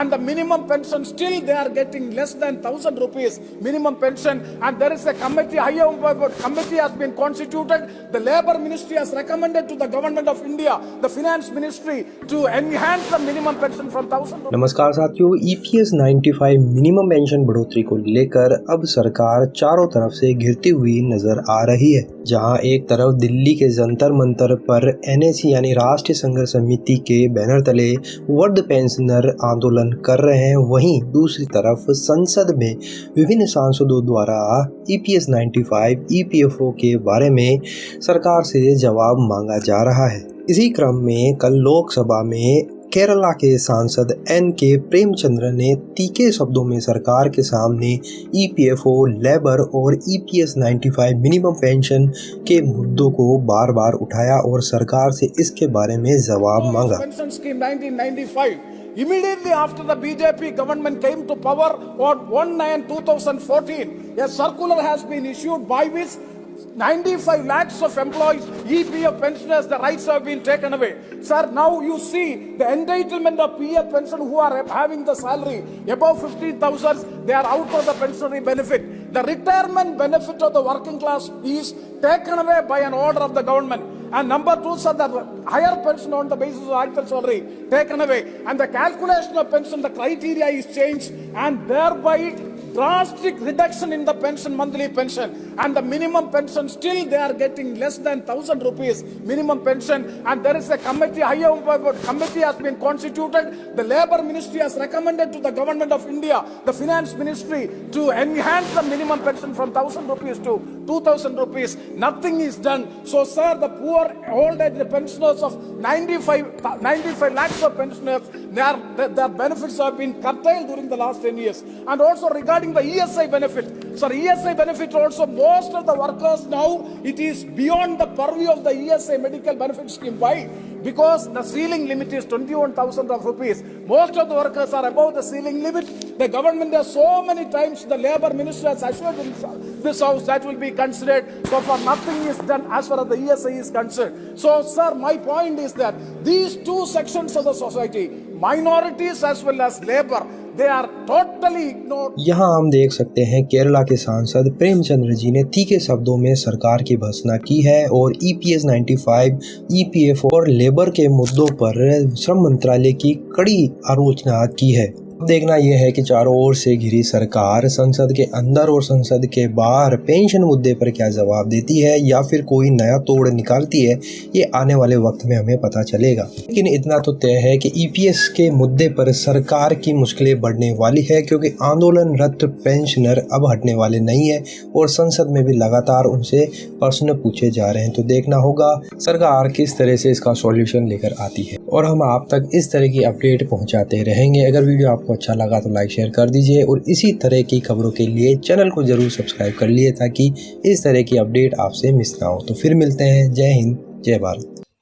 And the minimum pension still they are getting less than 1,000 rupees minimum pension, and there is a committee, higher committee has been constituted. The Labour Ministry has recommended to the Government of India, the Finance Ministry, to enhance the minimum pension from 1,000 rupees. नमस्कार साथियों, EPS 95 minimum pension बढ़ोतरी को लेकर अब सरकार चारों तरफ से घिरती हुई नजर आ रही है। जहां एक तरफ दिल्ली के जंतर मंतर पर NSC यानी राष्ट्रीय संघर्ष समिति के बैनर तले वृद्ध पेंशनर आंदोलन कर रहे हैं, वहीं दूसरी तरफ संसद में विभिन्न सांसदों द्वारा EPS 95 EPFO के बारे में सरकार से जवाब मांगा जा रहा है। इसी क्रम में कल लोकसभा में केरला के सांसद NK प्रेमचंद्र ने तीखे शब्दों में सरकार के सामने EPFO, लेबर और EPS 95 मिनिमम पेंशन के मुद्दों को बार बार उठाया और सरकार से इसके बारे में जवाब मांगा। Immediately after the BJP government came to power on 1/9/2014, a circular has been issued by which 95 lakhs of employees, EPF pensioners, the rights have been taken away. Sir, now you see the entitlement of PF pension who are having the salary above 15,000, they are out of the pensionary benefit. The retirement benefit of the working class is taken away by an order of the government. And number two, sir, the higher pension on the basis of actual salary taken away. And the calculation of pension, the criteria is changed, and thereby drastic reduction in the pension, monthly pension, and the minimum pension still they are getting less than 1,000 rupees minimum pension. And there is a committee, higher committee has been constituted. The Labour Ministry has recommended to the Government of India, the Finance Ministry, to enhance the minimum pension from 1,000 rupees to 2,000 rupees. Nothing is done. So, sir, the poor old age pensioners of 95 lakhs of pensioners, their benefits have been curtailed during the last 10 years. And also regarding the ESI benefit, sir, ESI benefit also, most of the workers now, it is beyond the purview of the ESI medical benefit scheme. Why? Because the ceiling limit is 21,000 of rupees. Most of the workers are above the ceiling limit. The government has so many times, the Labour Minister has assured in this house that will be considered. So far nothing is done as far as the ESI is concerned. So sir, my point is that these two sections of the society, minorities as well as labor, they are totally ignored. यहाँ हम देख सकते हैं केरला के सांसद प्रेमचंद्र जी ने तीखे शब्दों में सरकार की भर्त्सना की है और EPS 95, EPFO और लेबर के मुद्दों पर श्रम मंत्रालय की कड़ी आलोचना की है। अब देखना यह है कि चारों ओर से घिरी सरकार संसद के अंदर और संसद के बाहर पेंशन मुद्दे पर क्या जवाब देती है या फिर कोई नया तोड़ निकालती है, ये आने वाले वक्त में हमें पता चलेगा। लेकिन इतना तो तय है कि EPS के मुद्दे पर सरकार की मुश्किलें बढ़ने वाली है, क्योंकि आंदोलनरत पेंशनर अब हटने वाले नहीं है और संसद में भी लगातार उनसे प्रश्न पूछे जा रहे हैं। तो देखना होगा सरकार किस तरह से इसका सॉल्यूशन लेकर आती है और हम आप तक इस तरह की अपडेट पहुंचाते रहेंगे। अगर वीडियो आपको अच्छा लगा तो लाइक शेयर कर दीजिए और इसी तरह की खबरों के लिए चैनल को जरूर सब्सक्राइब कर लिए ताकि इस तरह की अपडेट आपसे मिस ना हो। तो फिर मिलते हैं। जय हिंद, जय भारत।